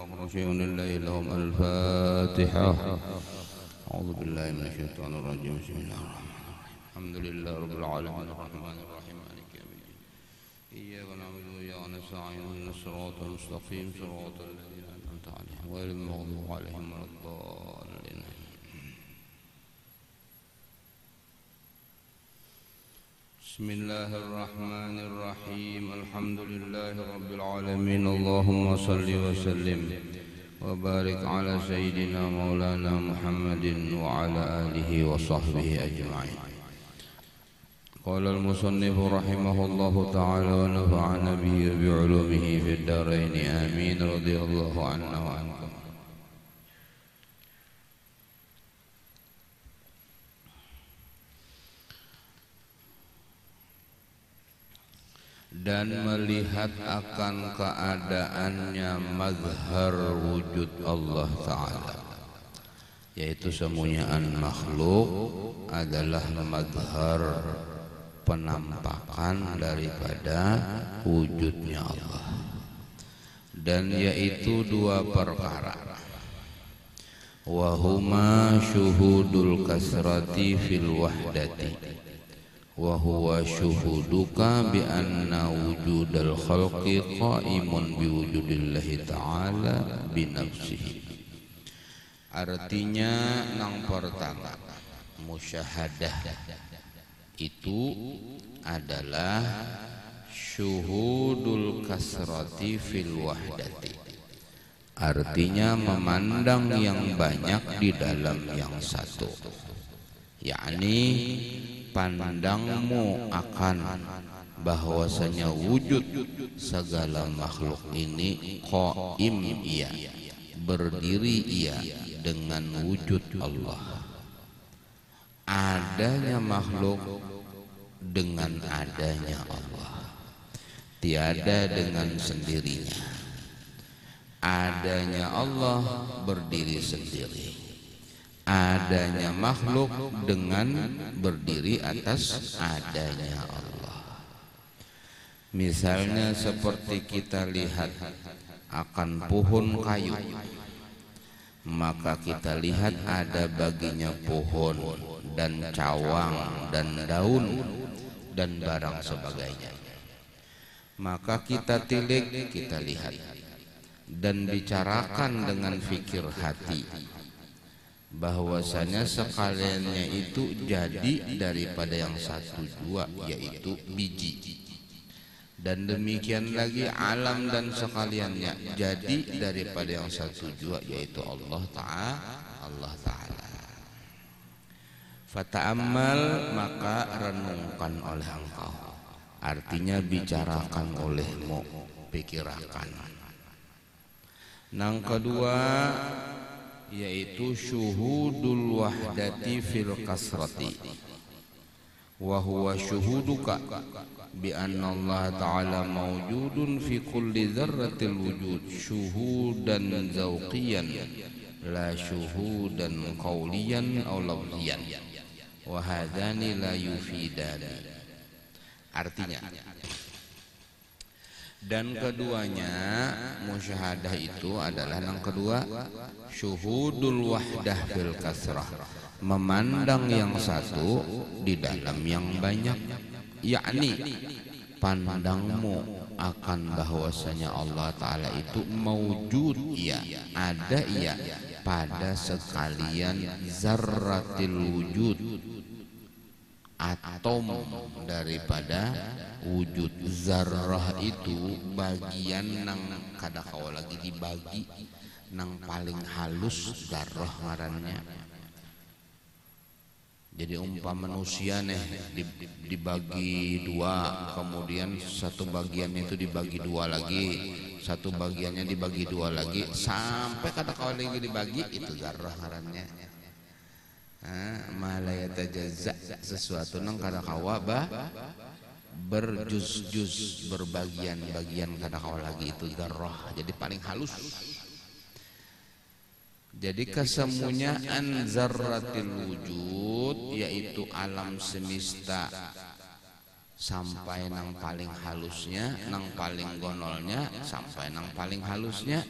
أقرأ شيء لله لهم الفاتحة. أعوذ بالله من الشيطان الرجيم. بسم الله الرحمن الرحيم. الحمد لله رب العالمين الرحمن الرحيم مالك يوم الدين. إياك نعبد وإياك نستعين اهدنا الصراط المستقيم صراط الذين أنعمت عليهم غير المغضوب عليهم ولا الضالين. بسم الله الرحمن الرحيم. الحمد لله رب العالمين. اللهم صل وسلم وبارك على سيدنا مولانا محمد وعلى آله وصحبه أجمعين. قال المصنف رحمه الله تعالى ونفعنا به بعلومه في الدارين آمين. رضي الله عنا وعنكم. Dan melihat akan keadaannya mazhar wujud Allah Ta'ala, yaitu semuanyaan makhluk adalah mazhar penampakan daripada wujudnya Allah, dan yaitu dua perkara, wahuma syuhudul kasrati fil wahdati wa huwa syuhuduka bi anna wujudal khalqi qaimun bi wujudillahi ta'ala bi nafsihi. Artinya yang pertama, musyahadah itu adalah syuhudul kasrati fil wahdati, artinya memandang yang banyak di dalam yang satu, yakni pandangmu akan bahwasanya wujud segala makhluk ini qaim, ia berdiri, ia dengan wujud Allah. Adanya makhluk dengan adanya Allah, tiada dengan sendirinya. Adanya Allah berdiri sendiri, adanya makhluk dengan berdiri atas adanya Allah. Misalnya seperti kita lihat akan pohon kayu, maka kita lihat ada baginya pohon dan cawang dan daun dan barang sebagainya. Maka kita tilik, kita lihat dan bicarakan dengan fikir hati bahwasanya sekaliannya itu jadi daripada yang satu dua, yaitu biji, dan demikian lagi alam dan sekaliannya jadi daripada yang satu dua, yaitu Allah Ta'ala. Fata'ammal, maka renungkan oleh engkau, artinya bicarakan olehmu, pikirkan. Yang kedua yaitu syuhudul wahdati fil kasrati wa huwa syuhuduka bi anna Allah Ta'ala mawjudun fi kulli dzarratil wujud syuhudan zawqiyan la syuhudan qawliyan aw lafziyan wa hadani la yufidani. Artinya, dan keduanya musyahadah itu adalah yang kedua syuhudul wahdah fil kasrah, memandang yang satu di dalam yang banyak, yakni pandangmu akan bahwasanya Allah Ta'ala itu mawjud, ia ada, ia pada sekalian zarratil wujud, atom daripada wujud. Zarrah itu bagian nang kadakawa lagi dibagi nang paling halus, zarrah ngarannya. Jadi umpama manusia nih dibagi dua, kemudian satu bagiannya itu dibagi dua lagi, satu bagiannya dibagi dua lagi, sampai kadakawa lagi dibagi, itu zarrah ngarannya. Malaya tajazza, sesuatu nang kadakawa berjuz-juz, berbagian-bagian kadakawa lagi, itu zarrah. Jadi paling halus. Jadi kesemunyaan zarratil wujud, yaitu alam semesta, sampai nang paling halusnya, nang paling gonolnya, sampai nang paling halusnya,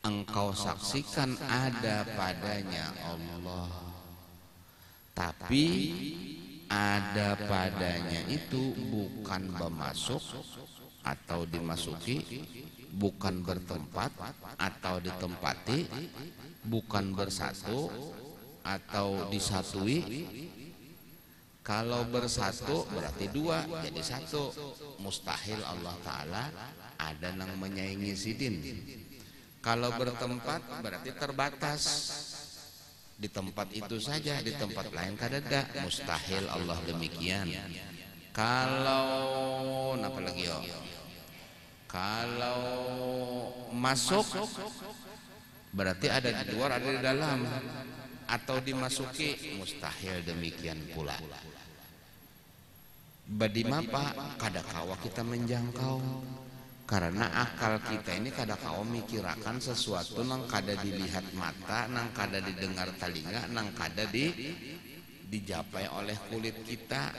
engkau saksikan ada padanya Allah, tapi ada padanya itu bukan bermasuk atau dimasuki, bukan bertempat atau ditempati, bukan bersatu atau disatui. Kalau bersatu berarti dua jadi satu. Mustahil Allah Ta'ala ada yang menyaingi sidin. Kalau bertempat berarti terbatas, di tempat itu saja, di tempat lain kadada. Mustahil Allah demikian. Kalau apa lagi yo? Kalau masuk berarti ada di luar, ada di dalam, atau dimasuki. Mustahil demikian pula. Badi mapa kadakawa kita menjangkau, karena akal kita ini kadakawa mikirakan sesuatu nang kada dilihat mata, nang kada didengar telinga, nang kada dijapai oleh kulit kita.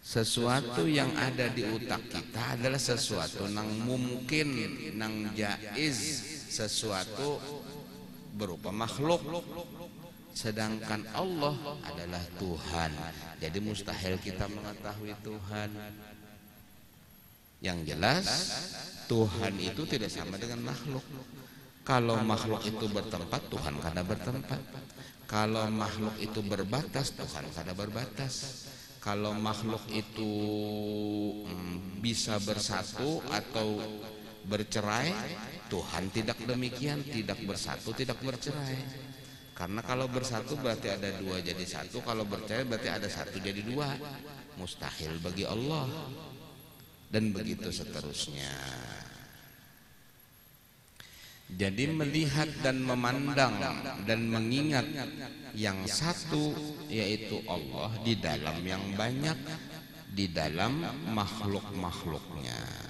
Sesuatu yang ada di otak kita adalah sesuatu nang mungkin, nang jaiz, sesuatu berupa makhluk. Sedangkan Allah adalah Tuhan. Jadi mustahil kita mengetahui Tuhan. Yang jelas Tuhan itu tidak sama dengan makhluk. Kalau makhluk itu bertempat, Tuhan kada bertempat. Kalau makhluk itu berbatas, Tuhan kada berbatas. Kalau makhluk itu bisa bersatu atau bercerai, Tuhan tidak demikian, tidak bersatu, tidak bercerai. Karena kalau bersatu berarti ada dua jadi satu, kalau bercerai berarti ada satu jadi dua. Mustahil bagi Allah. Dan begitu seterusnya. Jadi melihat dan memandang dan mengingat yang satu, yaitu Allah, di dalam yang banyak, di dalam makhluk-makhluknya.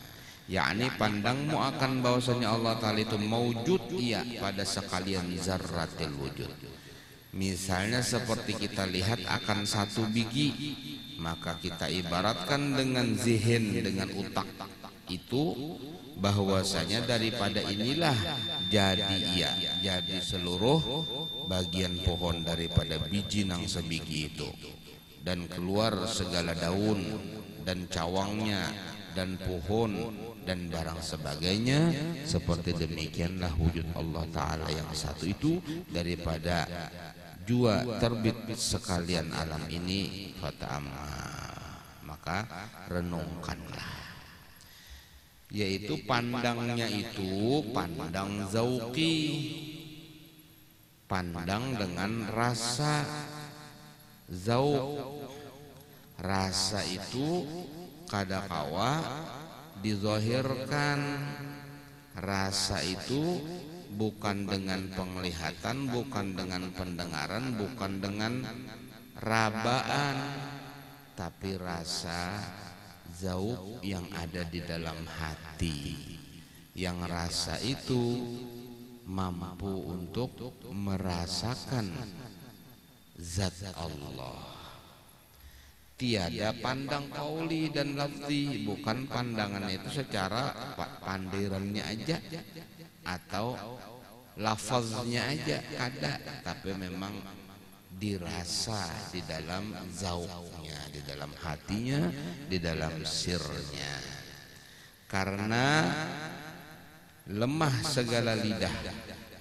Yakni pandangmu akan bahwasanya Allah Ta'ala itu maujud, iya, pada sekalian zarratil wujud. Misalnya seperti kita lihat akan satu biji, maka kita ibaratkan dengan zihin, dengan utak itu, bahwasanya daripada inilah jadi ia, jadi seluruh bagian pohon daripada biji nang sebiji itu, dan keluar segala daun dan cawangnya dan pohon dan barang sebagainya. Seperti demikianlah wujud Allah Ta'ala yang satu itu daripada jua terbit sekalian alam ini. Fata'amma, maka renungkanlah. Yaitu pandangnya itu pandang zauqi, pandang dengan rasa. Zauq, rasa itu kadakawa dizahirkan. Rasa itu bukan dengan penglihatan, bukan dengan pendengaran, bukan dengan rabaan, tapi rasa zauq yang ada di dalam hati. Yang rasa itu mampu untuk merasakan zat Allah. Tiada pandang qauli dan lafzi, bukan pandangan itu secara pandirannya aja atau lafaznya aja kada, tapi memang dirasa di dalam zauqnya, di dalam hatinya, di dalam sirnya. Karena lemah segala lidah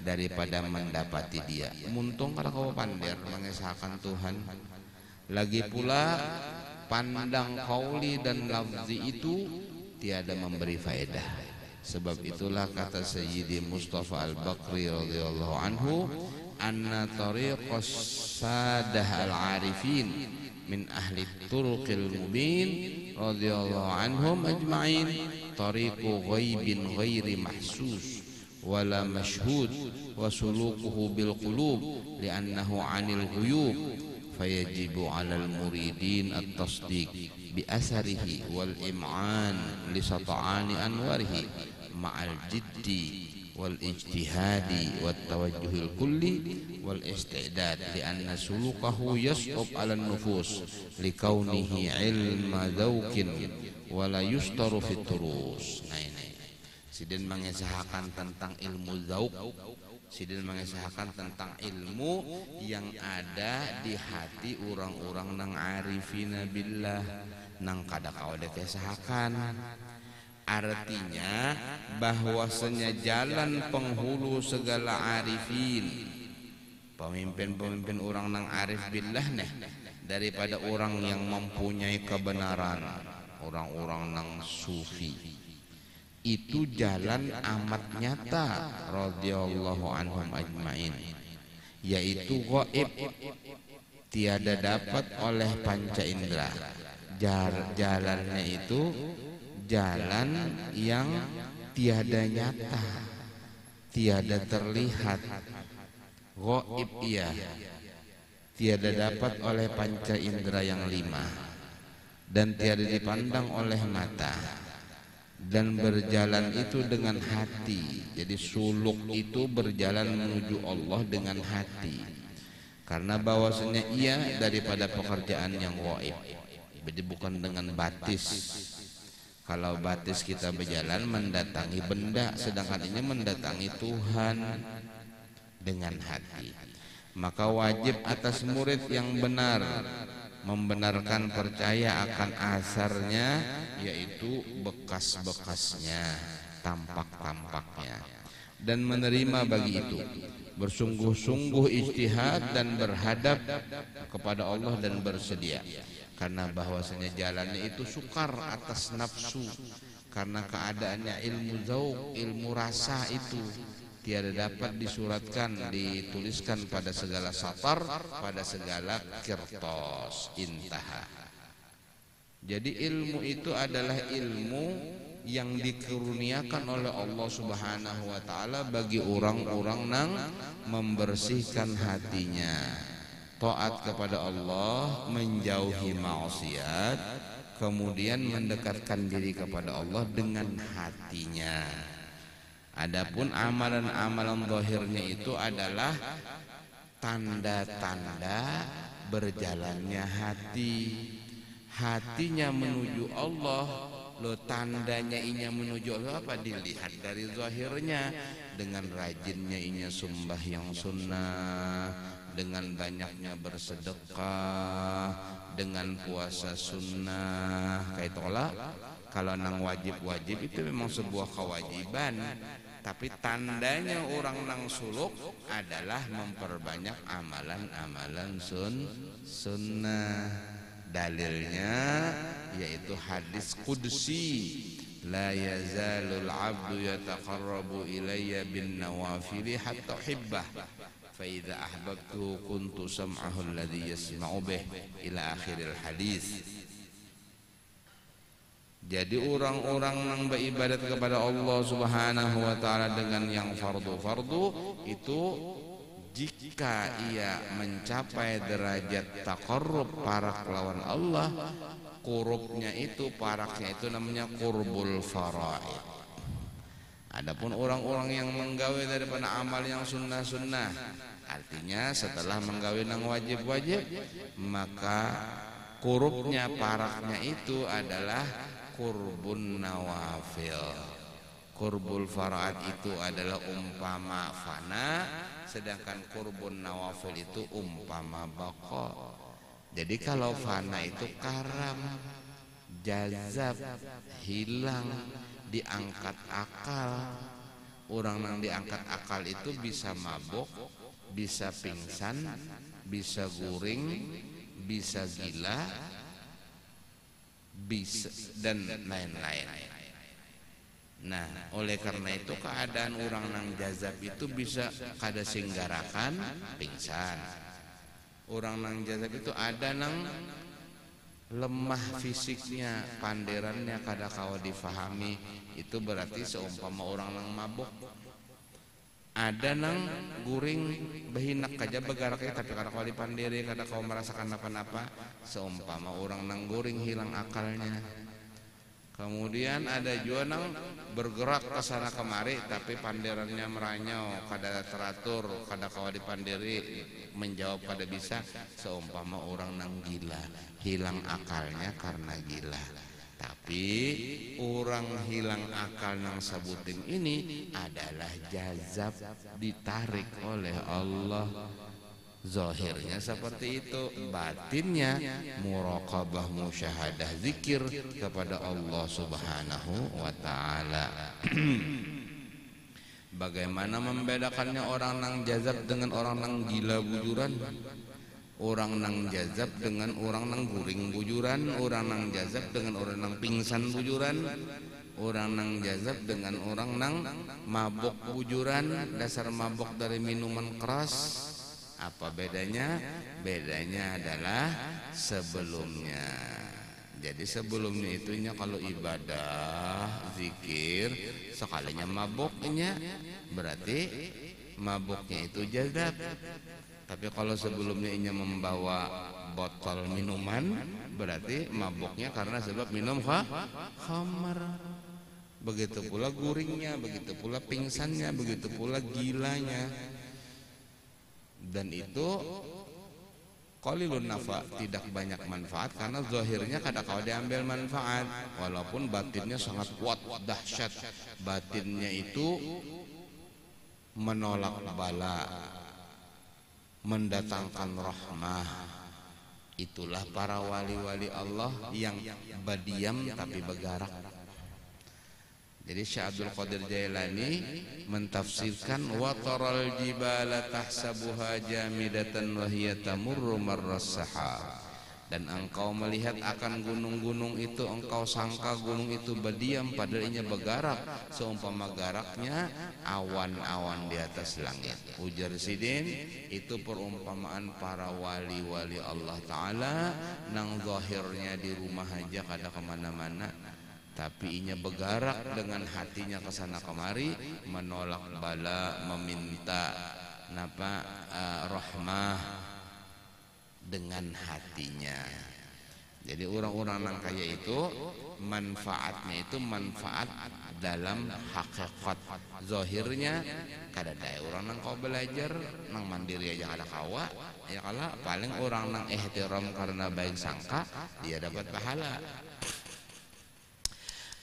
daripada mendapati dia. Muntung kalau kau pandir mengesahkan Tuhan. Lagi pula pandang qauli dan lafzi itu tiada memberi faedah. Sebab itulah kata Sayyidi Mustafa Al-Bakri radhiyallahu anhu, anna tariqas sadah al-arifin min ahli turuqil mubin radhiyallahu anhum ajma'in tariqu ghaibin ghairi mahsus wala mashhud wa sulukuhu bil qulub li'annahu 'anil ghuyub fayajibu 'alal muridin at-tasdiq bi asarihi wal im'an li sata'ani anwarihi ma'al jiddi wal ijtihadi wat tawajjuhil kulli wal istidad li anna sulukahu yas'ub 'alan nufus li kaunihi ilma dzauqin wala yustaru fit turus. Nah ini Sidin mengesahkan tentang ilmu zauq, sidin mengesahkan tentang ilmu yang ada di hati orang-orang nang arifina billah, nang kada kau dekesahkan. Artinya bahwasanya jalan penghulu segala arifin, pemimpin-pemimpin orang nang arif billah nih, daripada orang yang mempunyai kebenaran, orang-orang nang sufi, itu jalan amat nyata radhiyallahu anhum ajmain, yaitu gaib, tiada dapat oleh panca indera. Jalannya itu jalan yang tiada nyata, tiada terlihat, gaib iya, tiada dapat oleh panca indera yang 5 dan tiada dipandang oleh mata, dan berjalan itu dengan hati. Jadi suluk itu berjalan menuju Allah dengan hati, karena bahwasanya ia daripada pekerjaan yang gaib. Jadi bukan dengan batis. Kalau batis kita berjalan mendatangi benda, sedangkan ini mendatangi Tuhan dengan hati. Maka wajib atas murid yang benar membenarkan percaya akan asarnya, yaitu bekas-bekasnya, tampak-tampaknya, dan menerima bagi itu, bersungguh-sungguh ijtihad dan berhadap kepada Allah dan bersedia. Karena bahwasanya jalannya itu sukar atas nafsu, karena keadaannya ilmu zauq, ilmu rasa itu tiada dapat disuratkan, dituliskan pada segala satar, pada segala kirtos. Intaha. Jadi ilmu itu adalah ilmu yang dikurniakan oleh Allah Subhanahu wa taala bagi orang-orang yang membersihkan hatinya, taat kepada Allah, menjauhi maksiat, kemudian mendekatkan diri kepada Allah dengan hatinya. Adapun amalan-amalan zahirnya itu adalah tanda-tanda berjalannya hati. Hatinya menuju Allah, lo tandanya inya menuju Allah apa? Dilihat dari zahirnya, dengan rajinnya inya sembahyang sunnah, dengan banyaknya bersedekah, dengan puasa sunnah. Kayak itulah. Kalau nang wajib-wajib itu memang sebuah kewajiban, tapi tandanya orang nang suluk adalah memperbanyak amalan-amalan sunnah. Dalilnya yaitu hadis qudsi, la yazalul abdu yataqarrabu ilayya bin nawafili hatta hibbah, fa idza ahbabtu kuntu sam'ahu alladhi yasma'u bih, ila akhiril hadis. Jadi orang-orang yang beribadat kepada Allah Subhanahu wa taala dengan yang fardu-fardu itu, jika ia mencapai derajat taqarrub, parak lawan Allah, qurubnya itu, paraknya itu namanya qurbul faraid. Adapun orang-orang yang menggawe daripada amal yang sunnah-sunnah, artinya setelah menggawe nang wajib-wajib, maka qurubnya, paraknya itu adalah qurbun nawafil. Qurbul faraid itu adalah umpama fana, sedangkan qurbun nawafil itu umpama baqa. Jadi kalau fana itu karam, jazab, hilang, diangkat akal. Orang yang diangkat akal itu bisa mabuk, bisa pingsan, bisa guring, bisa gila, bisa dan lain-lain. Nah, oleh karena itu keadaan orang nang jazab itu bisa kada singgarakan pingsan. Orang nang jazab itu ada nang lemah fisiknya, panderannya kada kawa difahami, itu berarti seumpama orang nang mabuk. Ada nang guring behinak kaja begaraknya tapi kada kawa dipandiri, kada kawa merasakan apa-apa, seumpama orang nang guring hilang akalnya. Kemudian ada juga nang bergerak ke sana kemari tapi panderannya meranyau, kada teratur, kada kawa dipandiri, menjawab kada bisa, seumpama orang nang gila, hilang akalnya karena gila. Tapi orang hilang akal nang sebutin ini adalah jazab, ditarik oleh Allah. Zahirnya seperti itu, batinnya muraqabah musyahadah zikir kepada Allah Subhanahu wa taala. Bagaimana membedakannya orang nang jazab dengan orang nang gila bujuran? Orang nang jazab dengan orang nang guring bujuran, orang nang jazab dengan orang nang pingsan bujuran, orang nang jazab dengan orang nang mabok bujuran, dasar mabok dari minuman keras. Apa bedanya? Bedanya adalah sebelumnya. Jadi sebelumnya itunya kalau ibadah, zikir, sekalinya maboknya berarti maboknya itu jazab. Tapi kalau sebelumnya inya membawa botol minuman, berarti maboknya karena sebab minum khamar. Begitu pula guringnya, begitu pula pingsannya, begitu pula gilanya. Dan itu qalilun nafa, tidak banyak manfaat karena zahirnya kadang-kadang diambil manfaat walaupun batinnya sangat kuat, dahsyat. Batinnya itu menolak bala, mendatangkan rahmah. Itulah para wali-wali Allah yang badiam tapi bergerak. Jadi Syekh Abdul Qadir Jailani mentafsirkan wa taral jibala tahsabuha jamidatan wa hiya tamurru marras sahab. Dan engkau melihat akan gunung-gunung itu, engkau sangka gunung itu berdiam padahal ianya bergerak seumpama geraknya awan-awan di atas langit. Ujar Sidin, itu perumpamaan para wali-wali Allah Ta'ala nang zahirnya di rumah aja kada kemana-mana, tapi inya bergerak dengan hatinya ke sana kemari, menolak bala, meminta rahmah dengan hatinya. Jadi orang-orang yang kaya itu manfaatnya itu manfaat dalam hakikat. Zahirnya kada ada orang nang kau belajar nang mandiri aja kada kawa, ya kala paling orang nang ihtiram karena baik sangka dia dapat pahala.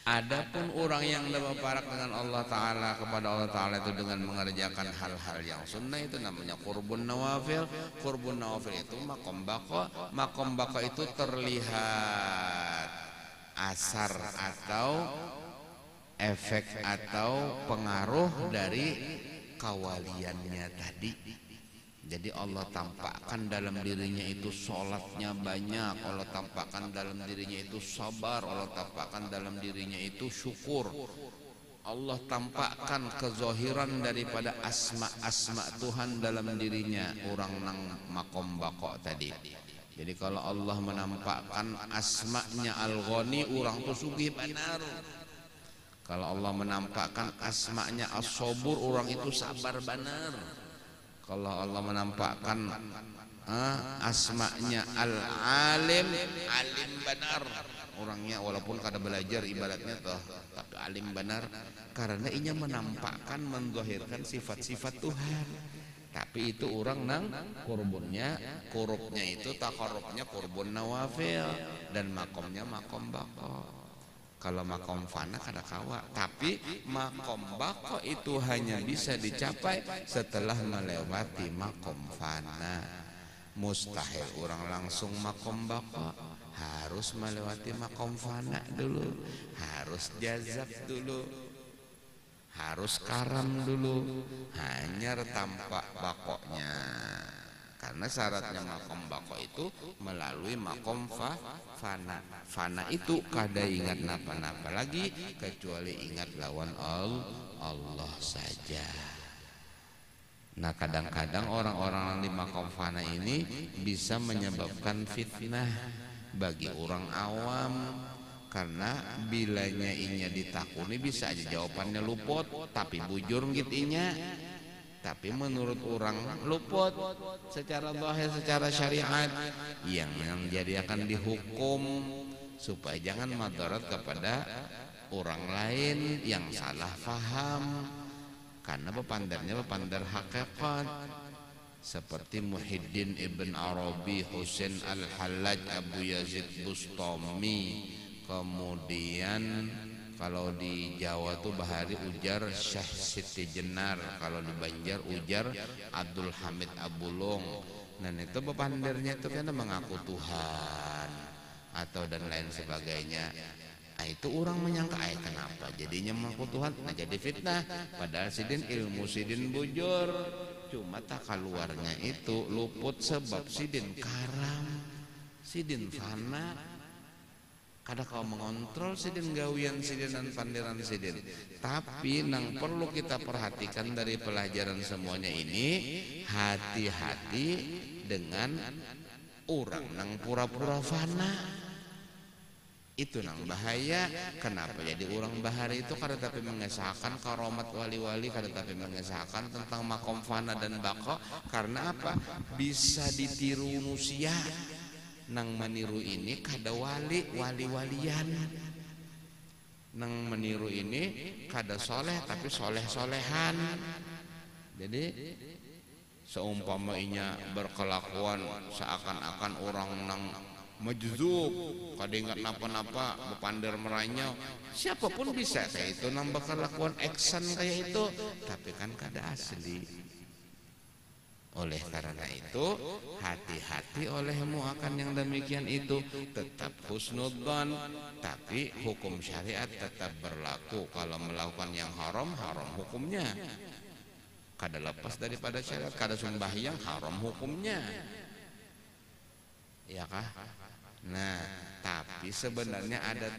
Adapun orang yang lebih parak dengan Allah Ta'ala, kepada Allah Ta'ala itu dengan mengerjakan hal-hal yang sunnah, itu namanya qurbun nawafil. Qurbun nawafil itu makom bako. Makom bako itu terlihat asar atau efek atau pengaruh dari kawaliannya tadi. Jadi Allah tampakkan dalam dirinya itu sholatnya banyak, Allah tampakkan dalam dirinya itu sabar, Allah tampakkan dalam dirinya itu syukur. Allah tampakkan kezohiran daripada asma-asma Tuhan dalam dirinya, orang nang makom bako tadi. Jadi kalau Allah menampakkan asma'nya Al-Ghani, orang tuh sugih benar. Kalau Allah menampakkan asma'nya As-Sabur, orang itu sabar benar. Kalau Allah menampakkan asma'nya Al-Alim, alim benar orangnya, walaupun kada belajar ibaratnya toh, tapi alim benar karena inya menampakkan, menzahirkan sifat-sifat Tuhan. Tapi itu orang nang kurubnya itu takarubnya kurbun nawafil dan makomnya makom bako. Kalau makom fana kada kawa, tapi makom bako itu hanya bisa dicapai setelah melewati makom fana. Mustahil orang langsung makom bako, harus melewati makom fana dulu, harus jazab dulu, harus karam dulu, hanya tampak bakonya. Karena syaratnya makom bako itu melalui makom fana. Fana itu kada ingat napa-napa lagi kecuali ingat lawan Allah saja. Nah kadang-kadang orang-orang yang di makom fana ini bisa menyebabkan fitnah bagi orang awam. Karena bilanya inya ditakuni bisa aja jawabannya luput, tapi bujur ngitinya. Tapi menurut orang luput secara zahir, secara syariat, yang jadi akan dihukum supaya jangan madarat kepada orang lain yang salah faham, karena pepandar hakikat seperti Muhyiddin Ibn Arabi, Husain Al-Hallaj, Abu Yazid Bustami, kemudian Kalau di Jawa tuh bahari ujar Syekh Siti Jenar, kalau di Banjar ujar Abdul Hamid Abulung. Dan itu bepandirnya itu kan mengaku Tuhan atau dan lain sebagainya. Nah itu orang menyangka kenapa jadinya mengaku Tuhan, nah jadi fitnah. Padahal sidin ilmu sidin bujur, cuma tak keluarnya itu luput sebab sidin karam, sidin fana. Kada kau mengontrol sidin gawian sidin dan pandiran sidin. Tapi nang perlu kita perhatikan dari pelajaran semuanya ini, hati-hati dengan orang nang pura-pura fana. Itu nang bahaya. Kenapa jadi orang bahari itu kada tapi mengesahkan karomat wali-wali, kada tapi mengesahkan tentang makom fana dan bako. Karena apa? Bisa ditiru manusia. Nang meniru ini kada wali-walian. Nang meniru ini kada soleh tapi soleh-solehan. Jadi seumpamanya berkelakuan seakan-akan orang nang majzub, kada ingat napa-napa, bepander meranyau, siapapun bisa kayak itu nang berkelakuan eksan kayak itu, tapi kan kada asli. Oleh karena itu hati-hati olehmu akan yang demikian itu. Tetap husnudzon, tapi hukum syariat tetap berlaku. Kalau melakukan yang haram, haram hukumnya. Kada lepas daripada syariat. Kada sembahyang, haram hukumnya. Ya kah? Nah, tapi sebenarnya ada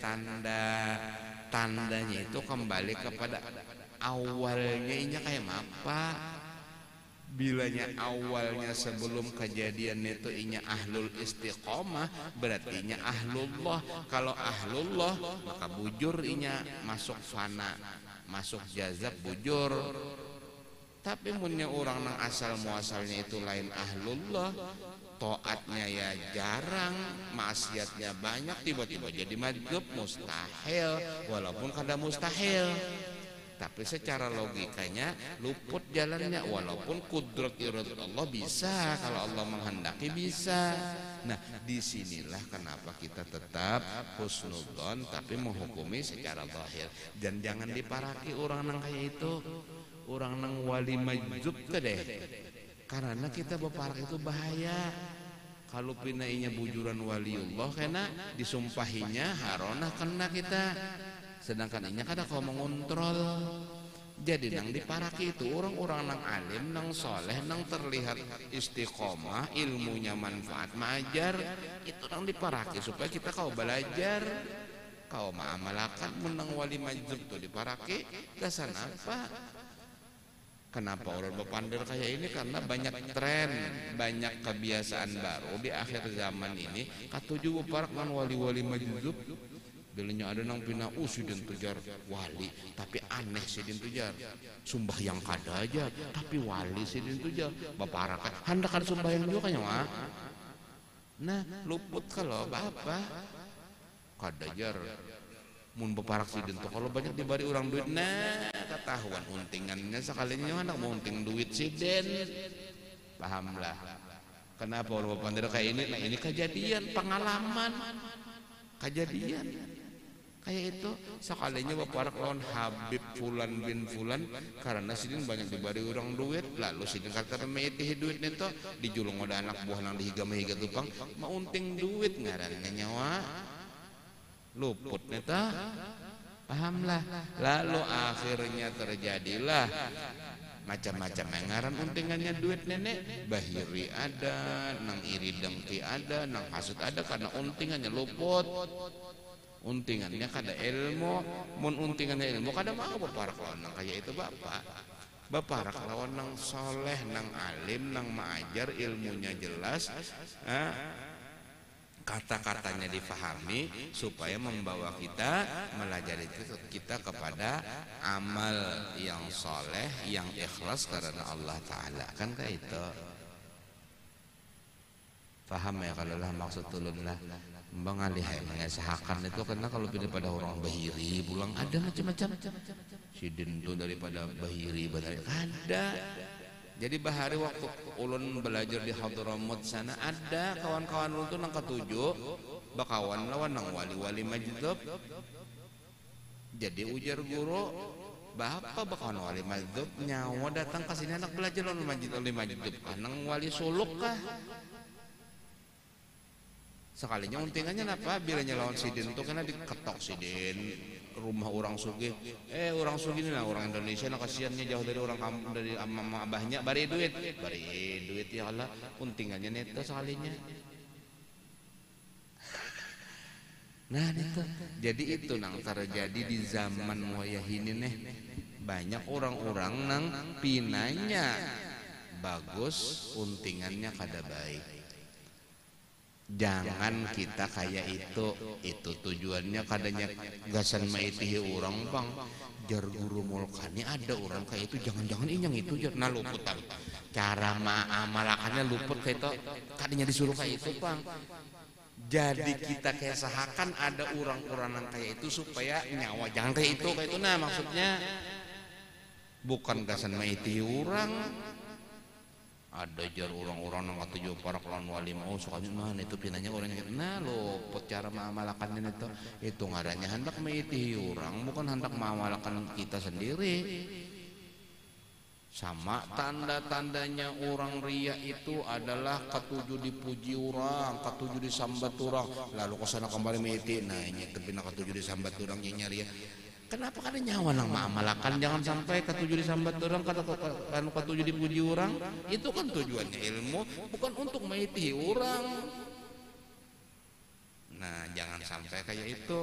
tandanya itu kembali kepada awalnya ini kayak apa. Bilanya awalnya sebelum kejadian itu inya ahlul istiqomah, berarti inya ahlullah. Kalau ahlullah maka bujur inya masuk fana, masuk jazab bujur. Tapi punya orang nang asal muasalnya itu lain ahlullah, taatnya ya jarang, maksiatnya banyak, tiba-tiba jadi majzub, mustahil, walaupun kada mustahil. Tapi secara logikanya luput jalannya, walaupun kudrat iradat Allah bisa, kalau Allah menghendaki bisa. Nah, disinilah kenapa kita tetap husnudzon tapi menghukumi secara zahir. Dan jangan diparaki orang nang kayak itu, orang nang wali majzub deh. Karena kita berparak itu bahaya. Kalau pinainya bujuran waliullah kena disumpahinya harona kena kita. Sedangkan ini kada kau mengontrol. Jadi nang diparaki itu orang-orang nang alim, nang soleh, nang terlihat istiqomah, ilmunya manfaat mengajar, itu nang diparaki supaya kita kau belajar, kau mengamalkan. Menang wali majzub tuh diparaki dasar apa? Kenapa orang berpandir kayak ini? Karena banyak tren, banyak kebiasaan baru di akhir zaman ini. Katuju beparak man wali-wali majzub. Bilanya ada nang pina sidin tujar wali, tapi aneh sidin tujar. Sumbah yang kada aja, tapi wali sidin tujar. Beparak hendak ada sumbayang juga kayaknya mah. Nah, luput kalau apa? Kada jar. Mun beparak sidin tuh kalau banyak dibari orang duit, nah ketahuan untingannya sekalinya anak mau unting duit sidin. Pahamlah. Kenapa orang berpandir kayak ini? Nah, ini kejadian pengalaman. Kejadian kayak itu sekalinya beparak lawan Habib Fulan bin Fulan karena sidin banyak dibari orang duit, lalu sidin kata meitih duit nento dijulung ada anak buah nang dihiga-higa tupang mau unting duit ngarannya nyawa luput neta. Pahamlah. Lalu akhirnya terjadilah macam-macam ngaran untingannya duit nenek. Bahiri ada, nang iri dengki ada, nang hasud ada, karena untingannya luput. Untingannya kada ilmu, mun untingannya ilmu kada mau beparak lawan nang kayak itu bapak. Beparak lawan nang soleh, nang alim, nang maajar, ilmunya jelas, kata-katanya difahami supaya membawa kita melajari kita kepada amal yang soleh, yang ikhlas karena Allah Ta'ala. Kan kayak itu. Paham ya kalau lah maksud tulun lah. Mbang alihai mengesahkan itu karena kalau pilih pada orang bahiri pulang ada macam-macam. Sidin itu daripada bahiri badai ada. Jadi bahari waktu ulun belajar di Hadramut sana ada kawan-kawan ulun tuh nang ketujuh bakawan lawan nang wali-wali majzub. Jadi ujar guru, bapak bakal wali madzhab nyawa datang ke sini anak belajar lawan madzhab kanang wali suluk kah? Sekalinya untingannya apa? Bilanya lawan sidin itu karena diketok sidin rumah orang sugih. Orang sugih ini lah orang Indonesia, nah kasihannya jauh dari orang kampung dari mama abahnya, bari duit ya Allah, untingannya neto sekalinya. Nah itu, jadi itu nang terjadi di zaman wayah ini nih, banyak orang-orang nang pinanya bagus, untingannya kada baik. Jangan kita kayak itu tujuannya kadanya gasan maitihi orang bang, jar guru mulkani ada orang kayak itu, jangan-jangan inyang itu jar, nah luputan cara malakannya luput kayak itu, kadanya disuruh kayak itu bang. Jadi kita kayak sahakan ada orang-orang kayak itu supaya nyawa jangan kayak itu, nah maksudnya bukan gasan maitihi orang. Ada jar orang-orang yang katujuh para kelan wali mau sukanya mana itu pinanya orangnya gitu. Nah luput cara mengamalkannya itu ngaranya hendak maitihi orang, bukan hendak mengamalkan kita sendiri. Sama tanda-tandanya orang ria itu adalah ketujuh dipuji orang, ketujuh disambat orang, lalu kesana kembali maiti. Nah ini tapi nak ketujuh disambat orang nyari ya. Kenapa kada nyawa nang mengamalkan, jangan sampai ketujuh disambat orang, ketujuh dipuji orang. Itu kan tujuannya ilmu, bukan untuk maitihi orang. Nah jangan sampai kayak itu.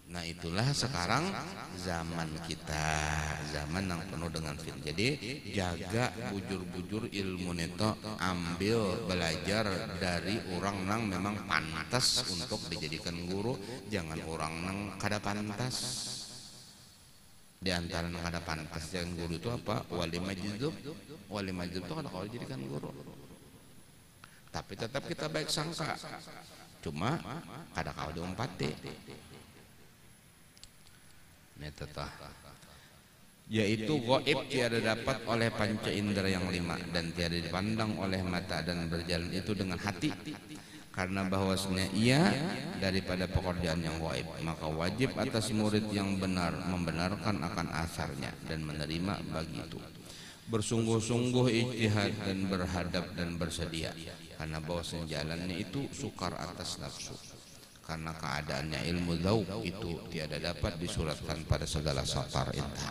Nah itulah sekarang zaman kita, zaman yang penuh dengan fitnah. Jadi jaga bujur-bujur ilmu neto, ambil belajar dari orang nang memang pantas untuk dijadikan guru, jangan orang nang kada pantas. Di antara nang kada pantas jangan guru itu apa? Wali madzhab itu kada kalau dijadikan guru. Tapi tetap kita baik sangka, cuma kada kau diumpati. Yaitu gaib tiada dapat oleh panca indera yang lima dan tiada dipandang oleh mata dan berjalan itu dengan hati, karena bahwasanya ia daripada pekerjaan yang gaib, maka wajib atas murid yang benar membenarkan akan asarnya dan menerima bagi itu, bersungguh-sungguh ijtihad dan berhadap dan bersedia, karena bahwasanya jalannya itu sukar atas nafsu. Karena keadaannya ilmu dzauq itu tiada dapat disuratkan pada segala satar intah.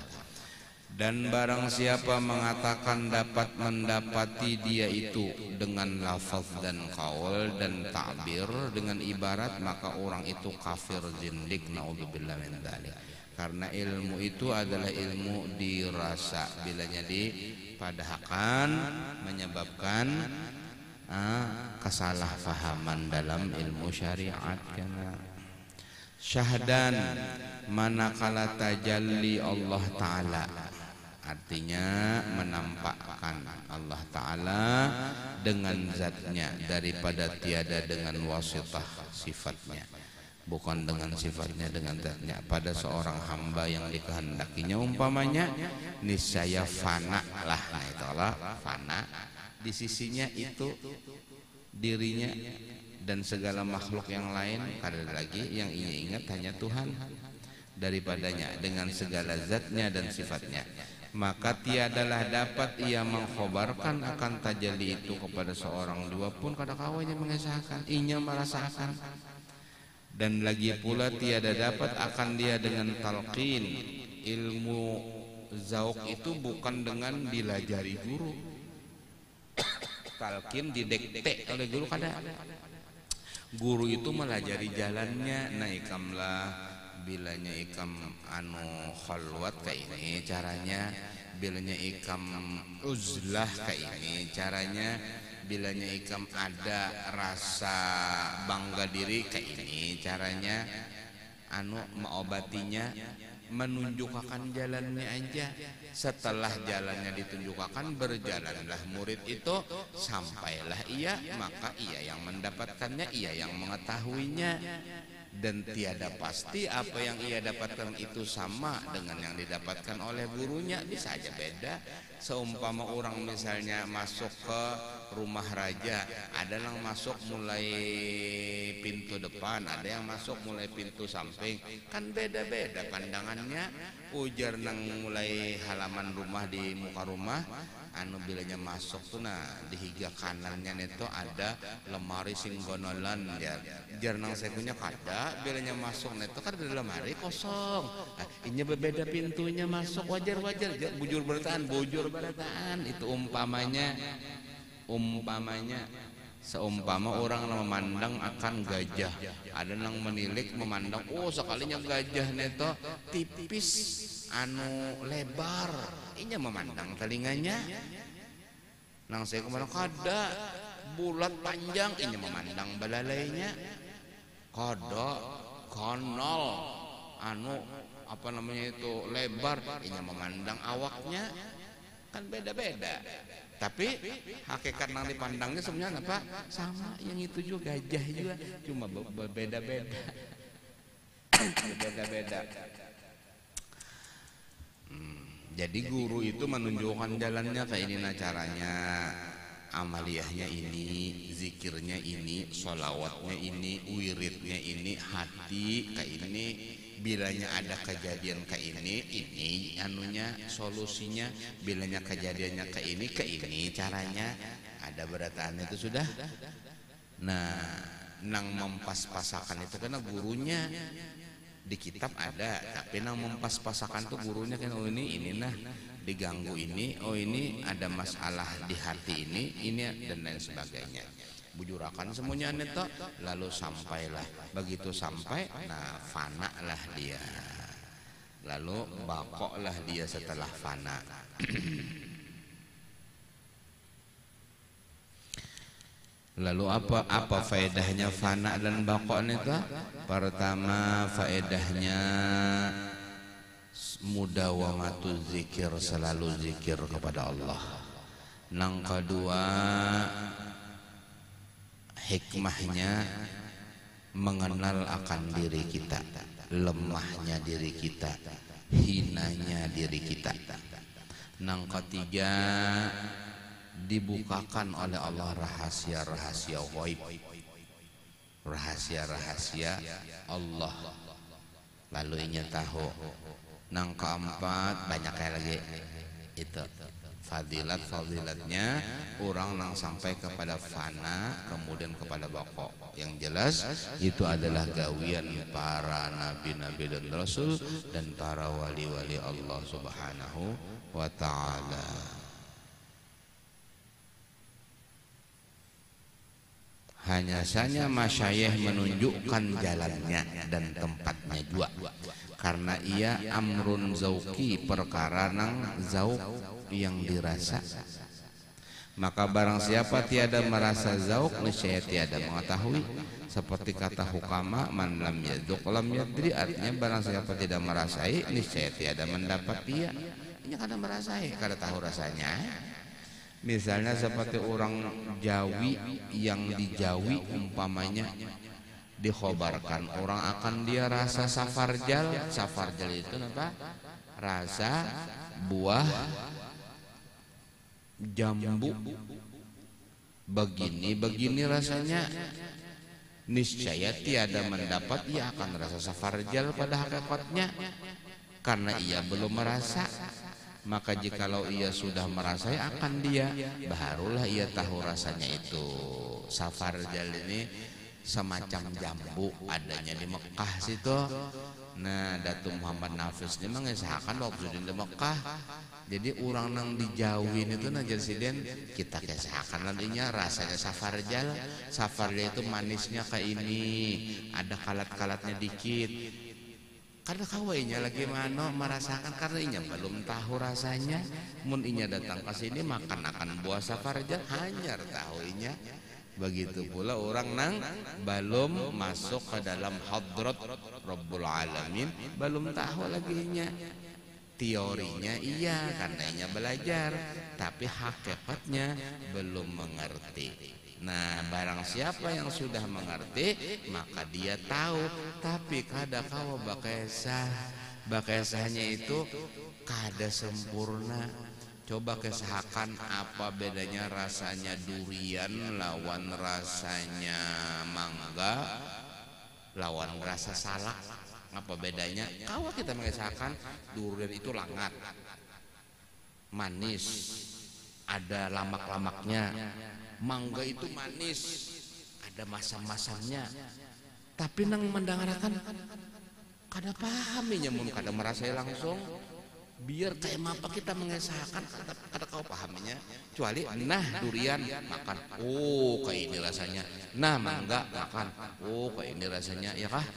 Dan barang siapa mengatakan dapat mendapati dia itu dengan lafaz dan qaul dan ta'bir dengan ibarat, maka orang itu kafir zindik, naudzubillah min dzalik. Karena ilmu itu adalah ilmu dirasa, bilanya dipadahkan menyebabkan kesalahpahaman dalam ilmu syariat. Karena syahdan manakala tajalli Allah Ta'ala, artinya menampakkan Allah Ta'ala dengan zatnya daripada tiada dengan wasitah sifatnya, bukan dengan sifatnya, dengan zatnya pada seorang hamba yang dikehendakinya. Umpamanya niscaya fana lah, nah itulah fana di sisinya itu dirinya dan segala makhluk yang lain, kada lagi yang ia ingat hanya Tuhan daripadanya dengan segala zatnya dan sifatnya. Maka tiadalah dapat ia mengkhobarkan akan tajalli itu kepada seorang dua pun kada kawanya mengesahkan, inya merasakan. Dan lagi pula tiada dapat akan dia dengan talqin. Ilmu dzauq itu bukan dengan dilajari guru, talqin didekte oleh guru kada. Guru itu melajari jalannya, naikamlah bilanya ikam khalwat kayak ini caranya, bilanya ikam uzlah kayak ini caranya, bilanya ikam ada rasa bangga diri kayak ini caranya, mengobatinya menunjukkan jalannya aja. Setelah jalannya ditunjukkan, berjalanlah murid itu sampailah ia, maka ia yang mendapatkannya, ia yang mengetahuinya. dan tiada pasti apa yang ia dapatkan itu sama dengan yang didapatkan oleh gurunya, bisa aja beda. Seumpama orang misalnya masuk ke rumah raja, ada yang masuk mulai pintu depan, ada yang masuk mulai pintu samping, kan beda-beda pandangannya. Ujar nang mulai halaman rumah di muka rumah, anu bilanya masuk tuh nah di higa kanannya neto ada lemari singgonolan ya. Jar nang saya punya kada bilanya masuk neto kan ada lemari kosong. Ini berbeda pintunya masuk, wajar-wajar bujur berataan itu umpamanya seumpama orang memandang akan gajah, ada yang menilik memandang oh sekalinya gajah neto tipis anu lebar, inya memandang telinganya. Nang saya kemana kada bulat panjang, inya memandang balalainya. Kada konol anu apa namanya itu lebar, inya memandang awaknya. Kan beda-beda. Tapi hakikat nang dipandangnya sebenarnya apa? Sama, yang itu juga gajah juga, cuma berbeda-beda. Berbeda-beda. Jadi guru itu menunjukkan jalannya kayak ini, caranya, amaliyahnya ini, zikirnya ini, sholawatnya ini, wiridnya ini, hati kayak ini. Bilanya ada kejadian kayak ini anunya solusinya. Bilanya kejadiannya kayak ini caranya. Ada berataan itu sudah. Nah, nang mempas-pasakan itu karena gurunya di kitab ada, tapi nang mempas-pasakan tuh gurunya kan oh ini nah diganggu ini, oh ini ada masalah di hati ini dan lain sebagainya. Bujurakan semuanya neto, lalu sampailah. Begitu sampai, nah fana lah dia, lalu bakoklah dia setelah fana. Lalu apa faedahnya fana dan bakok neto? Pertama faedahnya mudawamatu zikir, selalu zikir kepada Allah. Nang kedua hikmahnya mengenal akan diri kita, lemahnya diri kita, hinanya diri kita. Nang ketiga dibukakan oleh Allah rahasia-rahasia ghaib, rahasia-rahasia Allah, lalu ingin tahu. Nang keempat banyak kayak lagi itu fadilatnya orang nang sampai kepada fana kemudian kepada bako. Yang jelas itu adalah gawian para nabi-nabi dan rasul dan para wali-wali Allah Subhanahu wa ta'ala. Hanya saja masyayikh menunjukkan jalannya dan tempatnya juga, karena ia amrun zauki, perkara nang zauk yang dirasa. Maka barang siapa tiada merasa zauk, niscaya tiada mengetahui. Seperti kata hukama, man lam yadzuq lam yadri, artinya barang siapa tidak merasai, niscaya tiada mendapat dia. Ini kada merasai, kada tahu rasanya. Misalnya seperti orang Jawi yang di Jawi umpamanya dikhobarkan orang akan dia rasa safarjal. Safarjal itu apa? Rasa buah jambu begini rasanya, niscaya tiada mendapat ia akan rasa safarjal pada hakikatnya, karena ia belum merasa. Maka jikalau ia sudah merasa akan dia, barulah ia tahu rasanya itu. Safarjal ini semacam jambu, adanya di Mekah situ. Nah, Datuk Muhammad Nafis ini mengisahkan waktu di Mekah. Jadi orang nang dijauhin itu najarsiden kita kisahkan nantinya rasanya safarjal. Safarjal itu manisnya kayak ini, ada kalat-kalatnya dikit. Karena kawainya lagi mana merasakan, karena inya belum tahu rasanya. Mun inya datang ke sini makan akan buah safarjal, hanyar tahu inya. Begitu pula orang nang belum masuk ke dalam hadrat Rabbul Alamin, belum tahu lagi inya. Teorinya iya karena inya belajar, tapi hakikatnya belum mengerti. Nah, barang siapa yang sudah mengerti maka dia tahu. Tapi kada kawa bakesahnya itu kada sempurna. Coba kesahakan apa bedanya rasanya durian lawan rasanya mangga lawan rasa salak. Apa bedanya? Kawa kita mengesahkan durian itu langat, manis, ada lamak-lamaknya. Mangga itu manis, ada masam-masamnya. Tapi nang mendengarkan kada pahaminya, mun kada merasai langsung. Biar kayak apa kita mengesahkan kada kau pahaminya. Kecuali nah durian makan, oh kayak ini rasanya. Nah mangga makan, oh kayak ini rasanya, ya kah?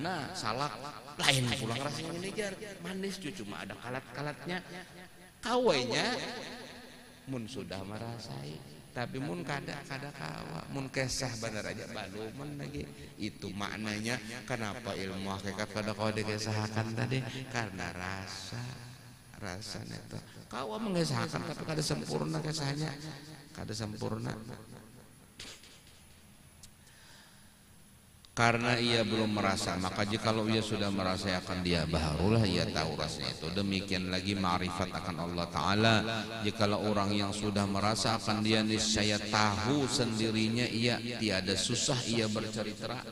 Nah salak lain pulang rasanya ini jar manis cuma ada kalat-kalatnya. Kawainya mun sudah merasai, tapi mun kada kawa, mun kesah bener aja baluman lagi. Itu maknanya kenapa ilmu hakikat kada kau dikesahkan tadi, karena rasanya itu kawa mengesahkan tapi kada sempurna kesahnya, kada sempurna. Karena ia belum merasa, maka jikalau ia sudah merasa akan dia, barulah ia tahu rasanya itu. Demikian lagi ma'rifat akan Allah Ta'ala. Jikalau orang yang sudah merasa akan dia, niscaya tahu sendirinya ia, tiada susah ia bercerita.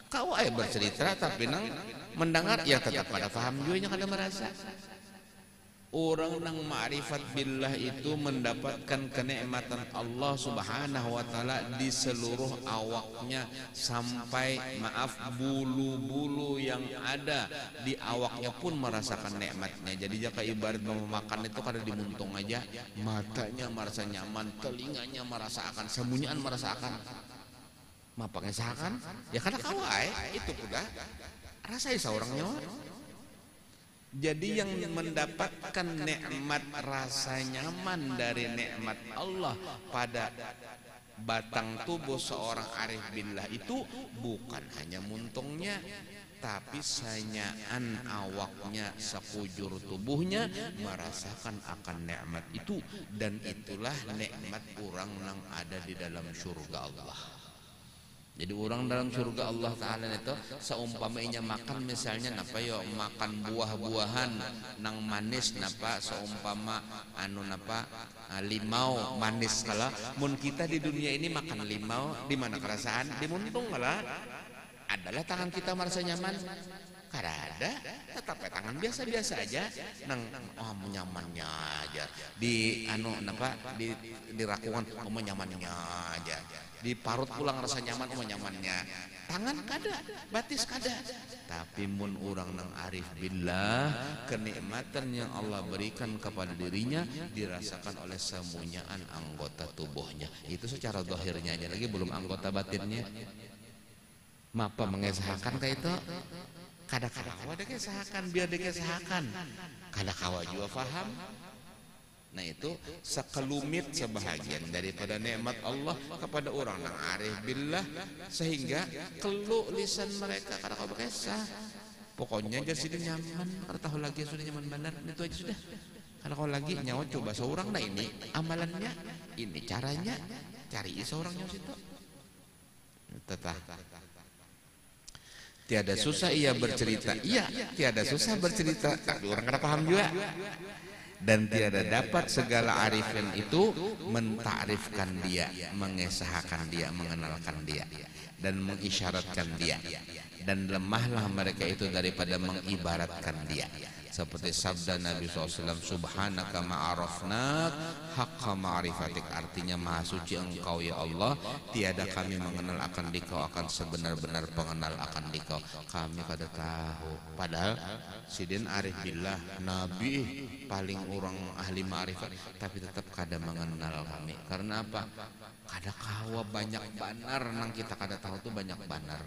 Kau bercerita tapi nang mendengar ya tetap pada paham juga kada merasa. Orang nang ma'rifat billah itu mendapatkan kenikmatan Allah Subhanahu wa taala di seluruh awaknya, sampai bulu-bulu yang ada di awaknya pun merasakan nikmatnya. Jadi jika ibarat mau makan itu kada dimuntung aja, matanya merasa nyaman, telinganya merasakan, sembunyian merasakan. Mapaknya sakan? Ya kada kawai itu pula rasai seorang nyawa. Jadi yang mendapatkan nikmat rasa nyaman dari nikmat Allah pada batang tubuh seorang arif billah itu bukan hanya muntungnya, tapi sanyaan awaknya, sekujur tubuhnya merasakan akan nikmat itu. Dan itulah nikmat orang yang ada di dalam surga Allah. Jadi orang dalam surga Allah Ta'ala itu seumpamanya makan misalnya napa yo makan buah-buahan nang manis napa, seumpama napa limau manis kala. Mun kita di dunia ini makan limau di mana kerasaan dimuntung kala, adalah tangan kita merasa nyaman? Kada ada, tetap tangan biasa-biasa aja nang nyamannya aja di napa di rakungan nyamannya aja, di parut pulang rasa nyaman nyamannya, tangan kada, batis kada. Tapi mun orang nang arif billah, kenikmatan yang Allah berikan kepada dirinya dirasakan oleh semuanyaan anggota tubuhnya. Itu secara zahirnya aja, lagi belum anggota batinnya. Mapa mengesahkan kayak itu? Kada kawa dikesahakan, biar dikesahakan. Kada kawa juga faham. Nah itu sekelumit sebahagian daripada nikmat Allah kepada orang yang arif billah, sehingga kelu lisan mereka kada kawa bekesah. Pokoknya jadi nyaman, kada tahu lagi sudah nyaman benar, itu aja sudah. Kada kawa lagi nyawa coba seorang, nah ini amalannya, ini caranya, cari seorang nyawa situ. Tetap. Tiada susah ia bercerita, iya tiada susah bercerita, tapi orang kada paham juga. Dan tiada dapat segala arifin itu mentakrifkan dia, mengesahkan dia, mengenalkan dia, dan mengisyaratkan dia. Dan lemahlah mereka itu daripada mengibaratkan dia. Seperti sabda Nabi SAW, Subhanaka ma'arafnak haqqa ma'rifatik, artinya maha suci engkau ya Allah, tiada kami mengenal akan dikau akan sebenar-benar pengenal akan dikau. Kami kada tahu, padahal sidin arif billah, Nabi paling orang ahli ma'rifat, tapi tetap kada mengenal kami. Karena apa? Kada kawa banyak banar nang kita kada tahu tuh banyak banar.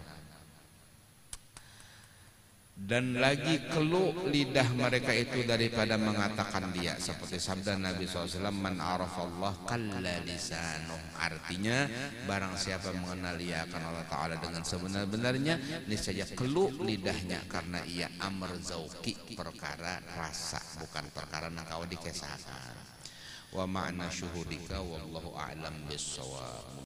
Dan lagi kelu lidah mereka itu daripada mengatakan dia, seperti sabda Nabi SAW, man arafallah kalla lisanuh, artinya barang siapa mengenal ia akan Allah Ta'ala dengan sebenar-benarnya, niscaya kelu lidahnya, karena ia amr zauki, perkara rasa, bukan perkara nak kau dikesahkan. wa ma'na syuhudika wallahu a'lam bis-shawab.